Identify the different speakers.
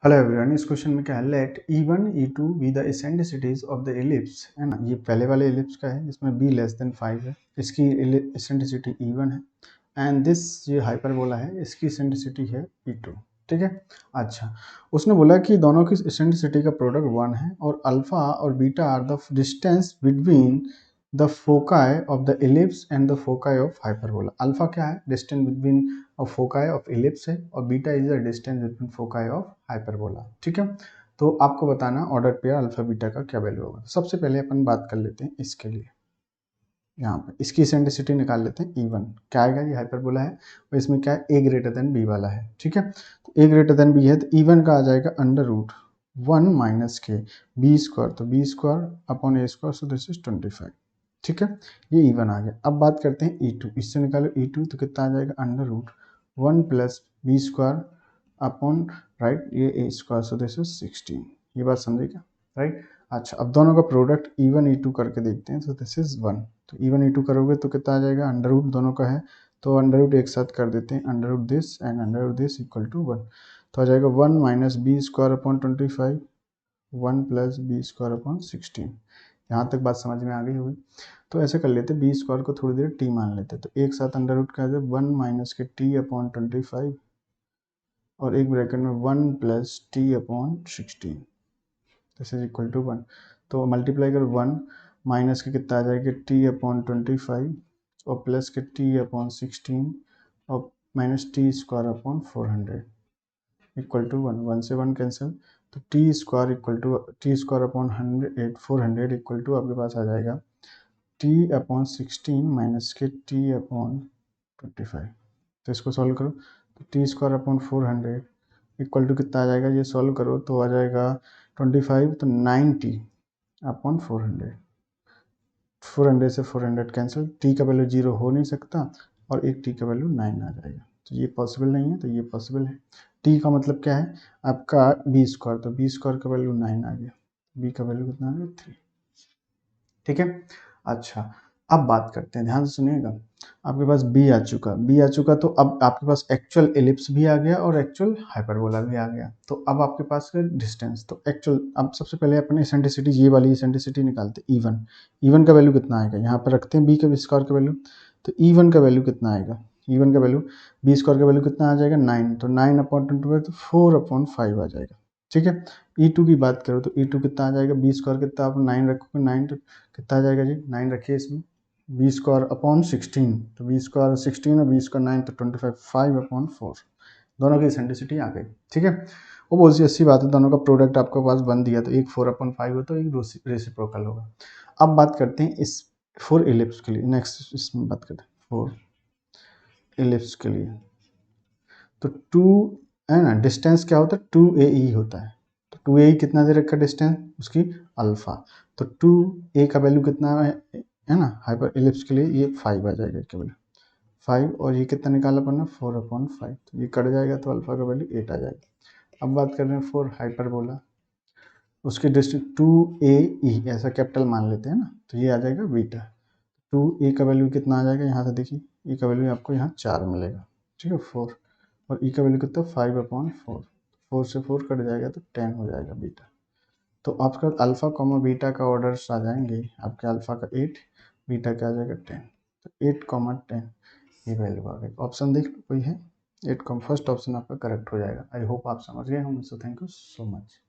Speaker 1: Hello everyone. इस question में क्या है, let E1 E2 be the eccentricities of the ellipse, है ना। ये पहले वाले एलिप्स का है, इसमें b लेस देन 5 है, इसकी एसेंट्रिसिटी E1 है, एंड दिस ये हाइपरबोला है, इसकी एसेंट्रिसिटी है E2। ठीक है। अच्छा, उसने बोला कि दोनों की एसेंट्रिसिटी का प्रोडक्ट 1 है और अल्फा और beta are the distance between the foci of the ellipse and the foci of hyperbola. Alpha क्या है, distance between of foci of ellipse है, और beta is the distance between foci of hyperbola. ठीक है। तो आपको बताना ऑर्डर पेयर अल्फा बीटा का क्या वैल्यू होगा। सबसे पहले अपन बात कर लेते हैं इसके लिए, यहाँ पे इसकी एसेंट्रिसिटी निकाल लेते हैं। E1 क्या आएगा, ये हाइपरबोला है और इसमें क्या है, a ग्रेटर देन b वाला है। ठीक है, तो a ग्रेटर देन b है तो E1 का आ जाएगा अंडर रूट 1 माइनस के बी स्क्वायर, तो B square upon A square, so this is 25। ठीक है, ये E1 आ गया। अब बात करते हैं E2, इससे निकालो E2 तो कितना आ जाएगा, under root 1 plus B square upon right ये A square, so this is 16। ये बात समझे क्या, राइट। अच्छा, अब दोनों का प्रोडक्ट E1 E2 करके देखते हैं, तो दिस इज 1। तो E1 E2 करोगे तो कितना आ जाएगा, अंडर रूट दोनों का है तो अंडर रूट एक साथ कर देते हैं, under root this and under root this equal to 1। तो आ जाएगा 1 minus B square upon 25, 1 plus B square upon 16। यहाँ तक बात समझ में आ गई होगी। तो ऐसे कर लेते, बी स्क्वायर को थोड़ी देर टी मान लेते, तो एक साथ अंडर रूट का 1 माइनस के टी अपॉन 25 और एक ब्रैकेट में 1 plus T upon 16, this is equal to 1। तो मल्टीप्लाई कर 1 माइनस के कितना आ जाएगा, टी अपॉन 25 और प्लस के टी अपॉन 16 और minus T square upon 400 equal to 1। 1 से 1 कैंसिल, तो T square equal to T square upon 400 equal to आपके पास आ जाएगा टी अपॉन 16 माइनस के टी अपॉन 25। तो इसको सॉल्व करो, तो T square upon 400 equal to कितना आ जाएगा, ये सॉल्व करो तो आ जाएगा 25, तो 90 अपॉन 400। 400 से 400 कैंसिल, टी का वैल्यू 0 हो नहीं सकता और एक टी का वैल्यू 9 आ जाएगा, तो ये पॉसिबल नहीं है, तो ये पॉसिबल है। टी का मतलब क्या है आपका बी स्क्वायर, तो बी स्क्वायर का वैल्यू 9 आ गया, बी का वैल्यू कितना आ गया 3। ठीक है। अच्छा, अब बात करते हैं, ध्यान से सुनिएगा। आपके पास बी आ चुका तो अब आपके पास एक्चुअल एलिप्स भी आ गया और एक्चुअल हाइपरबोला भी आ गया। तो अब आपके पास डिस्टेंस, तो एक्चुअल, अब सबसे पहले अपने एसेंट्रिसिटी, ये वाली एसेंट्रिसिटी निकालते हैं। E1 का वैल्यू कितना आएगा, यहाँ पर रखते हैं बी के स्क्वायर का वैल्यू, तो E1 का वैल्यू कितना आएगा, E1 का वैल्यू बी स्क्वायर का वैल्यू कितना आ जाएगा 9, तो 9 अपॉन 25 तो 4 अपॉन 5 आ जाएगा। ठीक है। E2 की बात करो तो E2 कितना आ जाएगा, बी स्क्वायर कितना, आप 9 रखोगे, 9 तो कितना आ जाएगा जी, 9 रखिए इसमें, बी स्क्वायर अपॉन 16, तो बी स्क्वायर 16 और बी स्क्वायर 9, तो 25, 5 अपॉन 4, दोनों की एसेंट्रिसिटी आ गई। ठीक है। वो बहुत सी अच्छी बात है, दोनों का प्रोडक्ट आपके पास बन दिया, तो एक 4 अपॉन 5 हो तो एक रेसिप्रोकल होगा। अब बात करते हैं इस 4 एलिप्स के लिए, नेक्स्ट इसमें बात करते हैं 4 एलिप्स के लिए। तो 2 है ना, डिस्टेंस क्या होता है 2AE होता है, तो 2AE कितना दे रखा डिस्टेंस उसकी अल्फा, तो 2A का वैल्यू कितना है ना, हाइपर एलिप्स के लिए ये 5 आ जाएगा केवल 5, और ये कितना निकाला पड़ना 4 अपॉन 5, तो ये कट जाएगा तो अल्फा का वैल्यू 8 आ जाएगा। अब बात कर रहे हैं 4 हाइपरबोला, उसकी डिस्टेंस 2AE ऐसा कैपिटल मान लेते हैं ना, तो ये आ जाएगा बीटा। 2A का वैल्यू कितना आ जाएगा, यहाँ से देखिए E का वैल्यू आपको यहाँ 4 मिलेगा, ठीक है 4, और E का वैल्यू कितना 5 अपॉन 4, 4 से 4 कट जाएगा तो 10 हो जाएगा बीटा। तो आपका अल्फा कॉमा बीटा का ऑर्डर्स आ जाएंगे, आपके अल्फा का 8, बीटा का आ जाएगा 10, तो 8 कॉमा 10 ये वैल्यू आ गई। ऑप्शन देख लो कोई है, 8 कॉमा फर्स्ट ऑप्शन आपका करेक्ट हो जाएगा। आई होप आप समझ गए होंगे, so thank you so much.